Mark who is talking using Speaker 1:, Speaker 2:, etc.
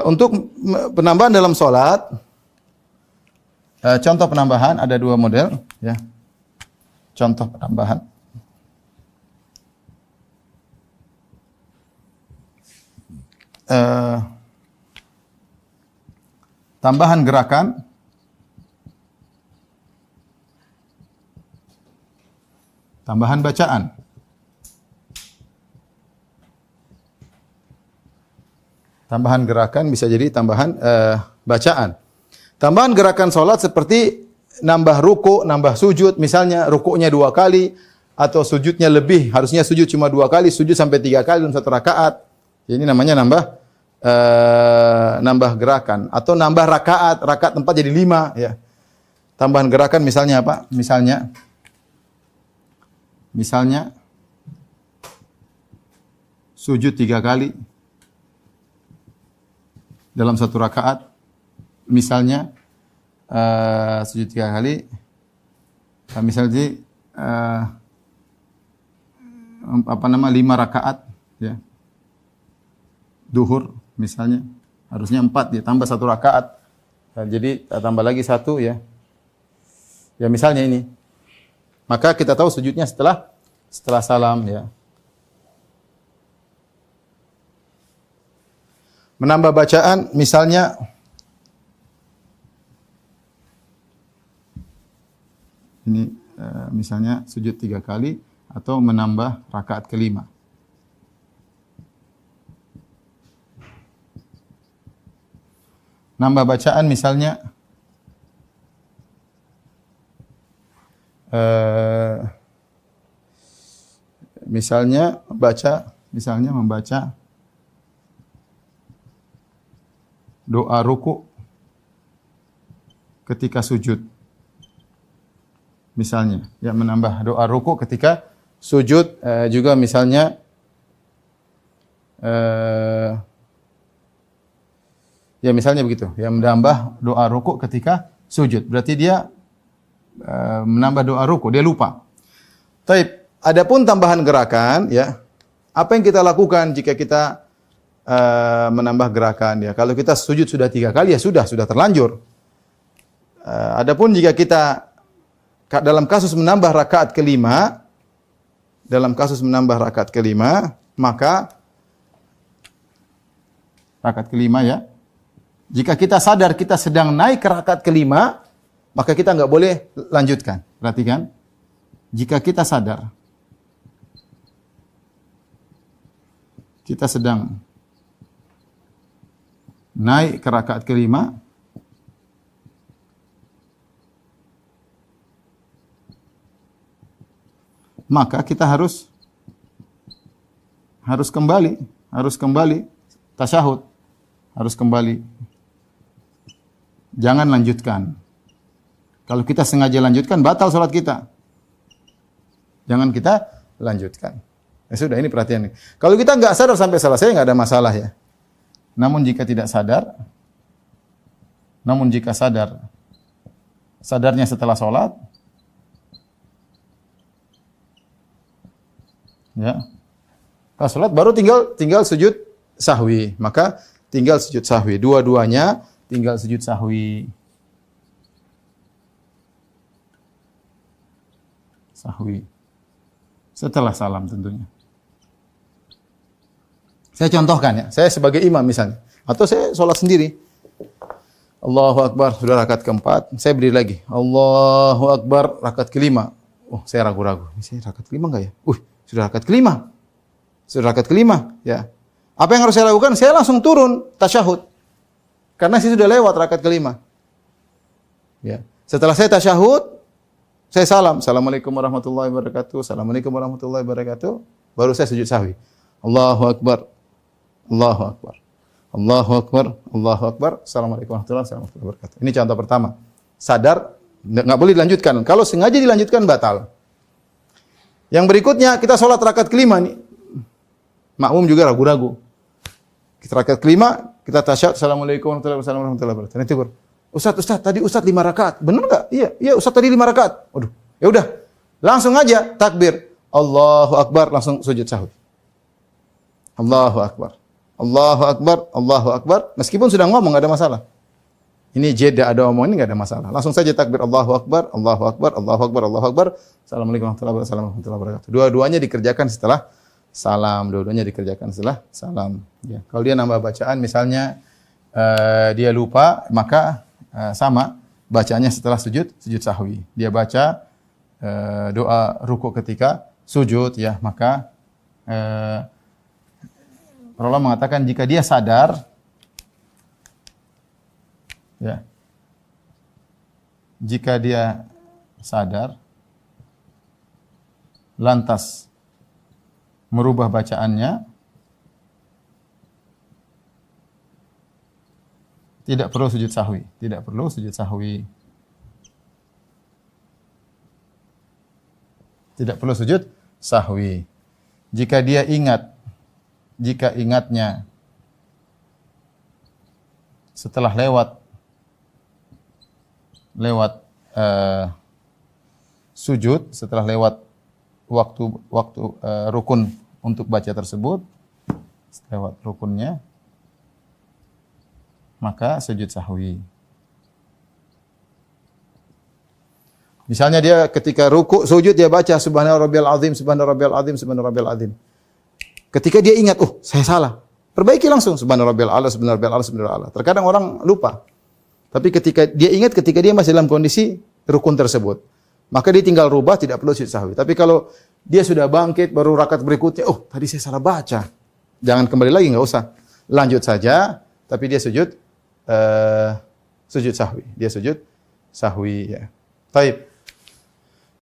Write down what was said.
Speaker 1: Untuk penambahan dalam sholat, contoh penambahan ada dua model, ya. Contoh penambahan. Tambahan gerakan, tambahan bacaan. Tambahan gerakan bisa jadi tambahan bacaan. Tambahan gerakan sholat seperti nambah ruku, nambah sujud. Misalnya rukunya 2 kali atau sujudnya lebih. Harusnya sujud cuma 2 kali, sujud sampai 3 kali dalam 1 rakaat. Ini namanya nambah gerakan. Atau nambah rakaat, rakaat 4 jadi 5. Ya. Tambahan gerakan misalnya apa? Misalnya sujud 3 kali dalam 1 rakaat, misalnya sujud 3 kali, misalnya 5 rakaat, ya, duhur misalnya, harusnya 4, ya, tambah 1 rakaat, jadi tambah lagi 1, ya, ya misalnya ini, maka kita tahu sujudnya setelah salam, ya. Menambah bacaan, misalnya ini misalnya sujud 3 kali atau menambah rakaat ke-5. Nambah bacaan misalnya membaca doa ruku ketika sujud. Misalnya, ya, menambah doa ruku ketika sujud, juga misalnya ya misalnya begitu, ya, menambah doa ruku ketika sujud. Berarti dia menambah doa ruku, dia lupa. Taib, adapun tambahan gerakan, ya, apa yang kita lakukan jika kita menambah gerakan, ya. Kalau kita sujud sudah 3 kali, ya sudah terlanjur. Adapun jika kita dalam kasus menambah rakaat ke-5, maka rakaat ke-5, ya. Jika kita sadar kita sedang naik ke rakaat ke-5, maka kita enggak boleh lanjutkan. Perhatikan. Jika kita sadar kita sedang naik ke rakaat ke-5, maka kita harus kembali tasyahud, harus kembali. Jangan lanjutkan. Kalau kita sengaja lanjutkan, batal salat kita. Jangan kita lanjutkan. Ya sudah, ini perhatian. Kalau kita enggak sadar sampai selesai, enggak ada masalah, ya. Namun jika tidak sadar, sadarnya setelah sholat, ya, setelah sholat baru tinggal sujud sahwi, maka tinggal sujud sahwi. Dua-duanya tinggal sujud sahwi. Setelah salam tentunya. Saya contohkan, ya. Saya sebagai imam misalnya. Atau saya sholat sendiri. Allahu Akbar. Sudah rakaat ke-4. Saya berdiri lagi. Allahu Akbar. Rakaat ke-5. Oh, saya ragu-ragu. Ini saya rakaat ke-5 enggak ya? Sudah rakaat ke-5. Ya. Apa yang harus saya lakukan? Saya langsung turun tasyahud. Karena saya sudah lewat rakaat ke-5. Ya. Setelah saya tasyahud, saya salam. Assalamualaikum warahmatullahi wabarakatuh. Assalamualaikum warahmatullahi wabarakatuh. Baru saya sujud sahwi. Allahu Akbar. Allahu Akbar. Allahu Akbar. Allahu Akbar. Assalamualaikum warahmatullahi wabarakatuh. Ini contoh pertama. Sadar, enggak boleh dilanjutkan. Kalau sengaja dilanjutkan, batal. Yang berikutnya, kita sholat rakaat ke-5 nih. Makmum juga ragu-ragu. Kita rakaat ke-5, kita tasyahud. Assalamualaikum warahmatullahi wabarakatuh. Nanti Ustaz, tadi Ustaz 5 rakaat. Benar enggak? Iya, Ustaz tadi 5 rakaat. Waduh, ya udah. Langsung aja takbir. Allahu Akbar, langsung sujud sahwi. Allahu Akbar. Allahu Akbar. Meskipun sudah ngomong enggak ada masalah. Ini jeda ada omong ini enggak ada masalah. Langsung saja takbir Allahu Akbar, Allahu Akbar, Allahu Akbar, Allahu Akbar. Assalamualaikum warahmatullahi wabarakatuh. Dua-duanya dikerjakan setelah salam. Dua-duanya dikerjakan setelah salam. Ya. Kalau dia nambah bacaan, misalnya dia lupa, maka sama bacaannya setelah sujud sahwi. Dia baca doa ruku ketika sujud, ya, maka Allah mengatakan jika dia sadar, ya, jika dia sadar, lantas merubah bacaannya, tidak perlu sujud sahwi. Tidak perlu sujud sahwi. Tidak perlu sujud sahwi. Jika dia ingat, jika ingatnya setelah lewat sujud, setelah lewat waktu rukun untuk baca tersebut, lewat rukunnya, maka sujud sahwi. Misalnya dia ketika ruku, sujud dia baca subhana rabbiyal azim, subhana rabbiyal azim, subhana rabbiyal azim. Ketika dia ingat, oh saya salah, perbaiki langsung subhana rabbiyal a'la, subhana rabbiyal a'la, subhana rabbiyal a'la. Terkadang orang lupa. Tapi ketika dia ingat, ketika dia masih dalam kondisi rukun tersebut, maka dia tinggal rubah, tidak perlu sujud sahwi. Tapi kalau dia sudah bangkit baru rakaat berikutnya, oh tadi saya salah baca, jangan kembali lagi, enggak usah. Lanjut saja, tapi dia sujud sahwi. Dia sujud sahwi, ya. Baik.